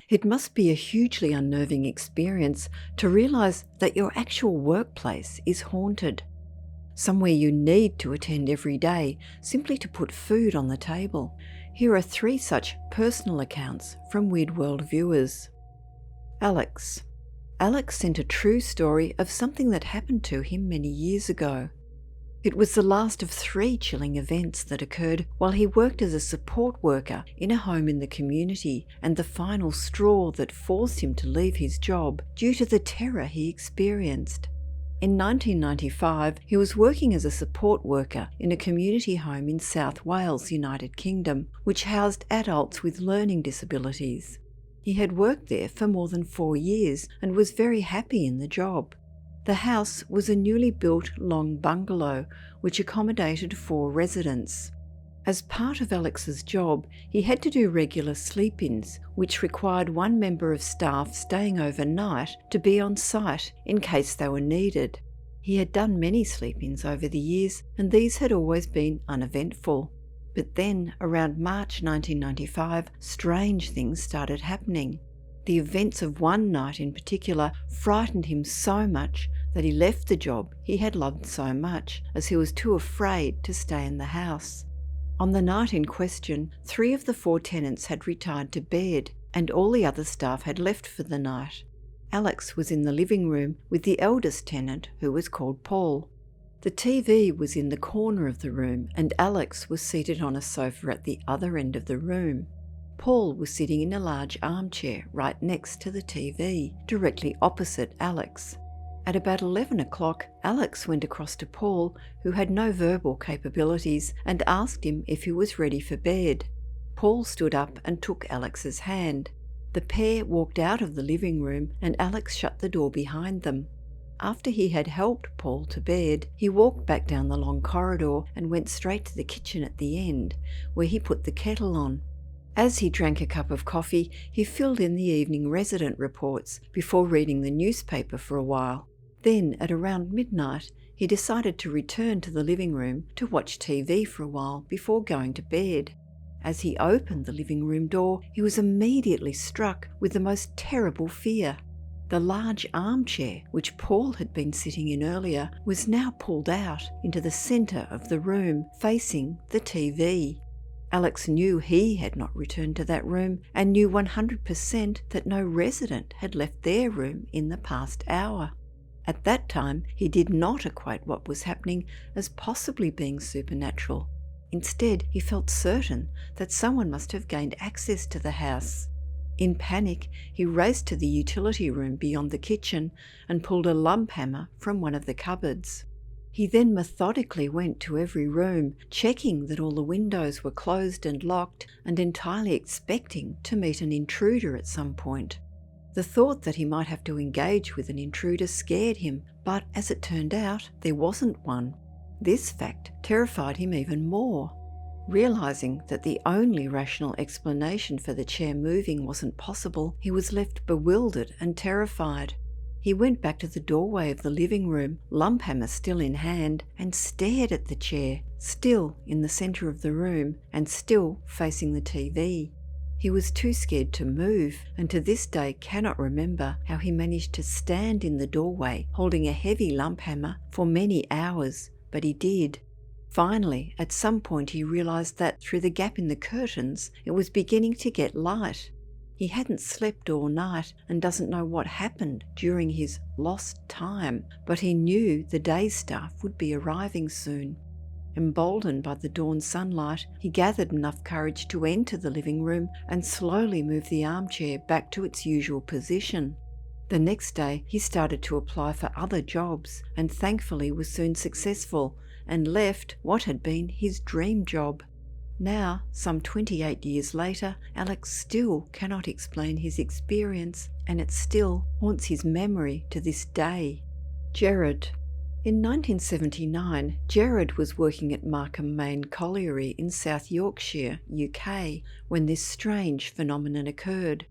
It must be a hugely unnerving experience to realise that your actual workplace is haunted. Somewhere you need to attend every day simply to put food on the table. Here are 3 such personal accounts from Weird World viewers. Alex. Alex sent a true story of something that happened to him many years ago. It was the last of 3 chilling events that occurred while he worked as a support worker in a home in the community, and the final straw that forced him to leave his job due to the terror he experienced. In 1995, he was working as a support worker in a community home in South Wales, United Kingdom, which housed adults with learning disabilities. He had worked there for more than 4 years and was very happy in the job. The house was a newly built long bungalow which accommodated 4 residents. As part of Alex's job, he had to do regular sleep-ins, which required 1 member of staff staying overnight to be on site in case they were needed. He had done many sleep-ins over the years, and these had always been uneventful. But then, around March 1995, strange things started happening. The events of one night in particular frightened him so much that he left the job he had loved so much, as he was too afraid to stay in the house. On the night in question, 3 of the 4 tenants had retired to bed, and all the other staff had left for the night. Alex was in the living room with the eldest tenant, who was called Paul. The TV was in the corner of the room, and Alex was seated on a sofa at the other end of the room. Paul was sitting in a large armchair right next to the TV, directly opposite Alex. At about 11 o'clock, Alex went across to Paul, who had no verbal capabilities, and asked him if he was ready for bed. Paul stood up and took Alex's hand. The pair walked out of the living room, and Alex shut the door behind them. After he had helped Paul to bed, he walked back down the long corridor and went straight to the kitchen at the end, where he put the kettle on. As he drank a cup of coffee, he filled in the evening resident reports before reading the newspaper for a while. Then, at around midnight, he decided to return to the living room to watch TV for a while before going to bed. As he opened the living room door, he was immediately struck with the most terrible fear. The large armchair, which Paul had been sitting in earlier, was now pulled out into the centre of the room, facing the TV. Alex knew he had not returned to that room, and knew 100% that no resident had left their room in the past hour. At that time, he did not equate what was happening as possibly being supernatural. Instead, he felt certain that someone must have gained access to the house. In panic, he raced to the utility room beyond the kitchen and pulled a lump hammer from one of the cupboards. He then methodically went to every room, checking that all the windows were closed and locked, and entirely expecting to meet an intruder at some point. The thought that he might have to engage with an intruder scared him, but as it turned out, there wasn't one. This fact terrified him even more. Realizing that the only rational explanation for the chair moving wasn't possible, he was left bewildered and terrified. He went back to the doorway of the living room, lump hammer still in hand, and stared at the chair, still in the centre of the room and still facing the TV. He was too scared to move, and to this day cannot remember how he managed to stand in the doorway holding a heavy lump hammer for many hours, but he did. Finally, at some point he realised that through the gap in the curtains it was beginning to get light. He hadn't slept all night and doesn't know what happened during his lost time, but he knew the day's staff would be arriving soon. Emboldened by the dawn sunlight, he gathered enough courage to enter the living room and slowly move the armchair back to its usual position. The next day, he started to apply for other jobs and thankfully was soon successful and left what had been his dream job. Now, some 28 years later, Alex still cannot explain his experience, and it still haunts his memory to this day. Jared. In 1979, Jared was working at Markham Main Colliery in South Yorkshire, UK, when this strange phenomenon occurred.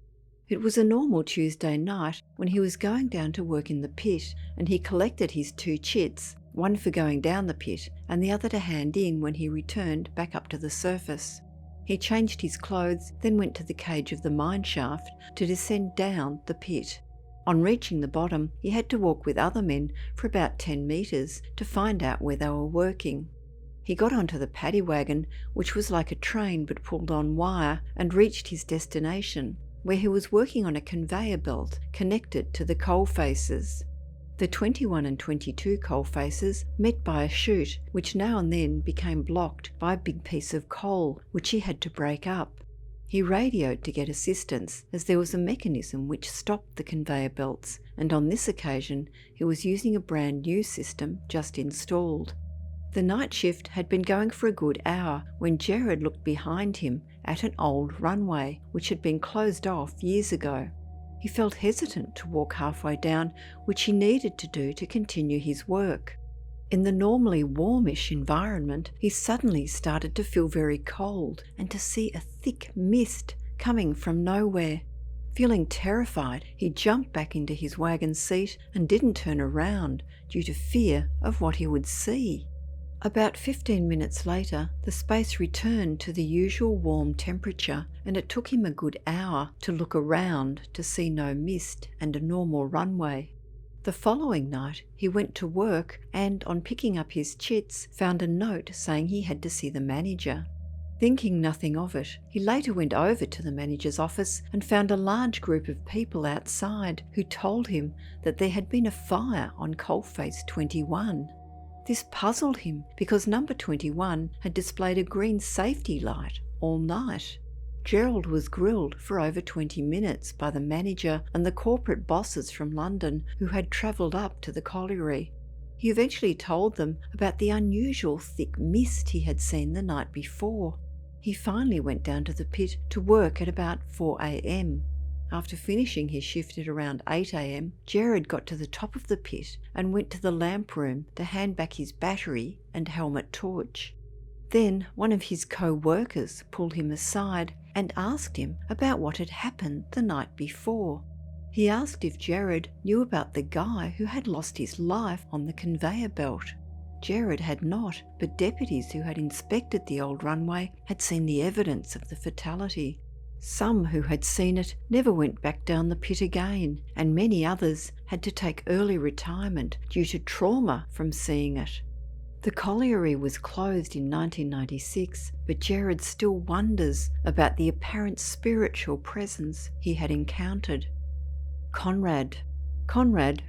It was a normal Tuesday night when he was going down to work in the pit, and he collected his 2 chits, one for going down the pit and the other to hand in when he returned back up to the surface. He changed his clothes, then went to the cage of the mine shaft to descend down the pit. On reaching the bottom, he had to walk with other men for about 10 metres to find out where they were working. He got onto the paddy wagon, which was like a train but pulled on wire, and reached his destination, where he was working on a conveyor belt connected to the coal faces. The 21 and 22 coal faces met by a chute, which now and then became blocked by a big piece of coal, which he had to break up. He radioed to get assistance, as there was a mechanism which stopped the conveyor belts, and on this occasion he was using a brand new system just installed. The night shift had been going for a good hour when Jared looked behind him at an old runway which had been closed off years ago. He felt hesitant to walk halfway down, which he needed to do to continue his work. In the normally warmish environment, he suddenly started to feel very cold and to see a thick mist coming from nowhere. Feeling terrified, he jumped back into his wagon seat and didn't turn around due to fear of what he would see. About 15 minutes later, the space returned to the usual warm temperature, and it took him a good hour to look around to see no mist and a normal runway. The following night, he went to work and, on picking up his chits, found a note saying he had to see the manager. Thinking nothing of it, he later went over to the manager's office and found a large group of people outside who told him that there had been a fire on coalface 21. This puzzled him because number 21 had displayed a green safety light all night. Gerald was grilled for over 20 minutes by the manager and the corporate bosses from London who had travelled up to the colliery. He eventually told them about the unusual thick mist he had seen the night before. He finally went down to the pit to work at about 4 a.m. After finishing his shift at around 8 a.m, Jared got to the top of the pit and went to the lamp room to hand back his battery and helmet torch. Then one of his co-workers pulled him aside and asked him about what had happened the night before. He asked if Jared knew about the guy who had lost his life on the conveyor belt. Jared had not, but deputies who had inspected the old runway had seen the evidence of the fatality. Some who had seen it never went back down the pit again, and many others had to take early retirement due to trauma from seeing it. The colliery was closed in 1996, but Jared still wonders about the apparent spiritual presence he had encountered. Conrad,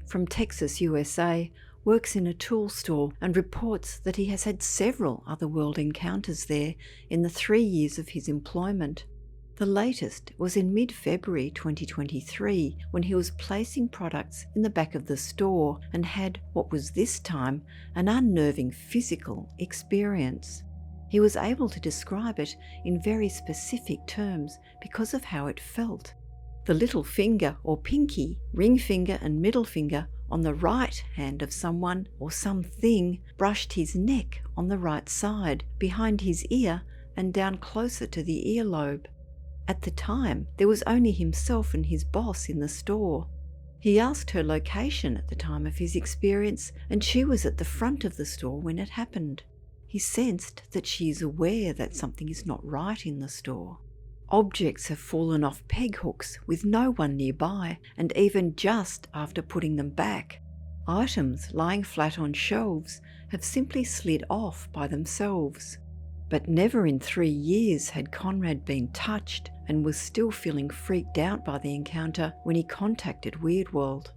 from Texas, USA, works in a tool store and reports that he has had several otherworld encounters there in the 3 years of his employment. The latest was in mid-February 2023 when he was placing products in the back of the store and had what was this time an unnerving physical experience. He was able to describe it in very specific terms because of how it felt. The little finger or pinky, ring finger and middle finger on the right hand of someone or something brushed his neck on the right side, behind his ear and down closer to the earlobe. At the time, there was only himself and his boss in the store. He asked her location at the time of his experience, and she was at the front of the store when it happened. He sensed that she is aware that something is not right in the store. Objects have fallen off peg hooks with no one nearby, and even just after putting them back. Items lying flat on shelves have simply slid off by themselves. But never in 3 years had Conrad been touched and was still feeling freaked out by the encounter when he contacted Weird World.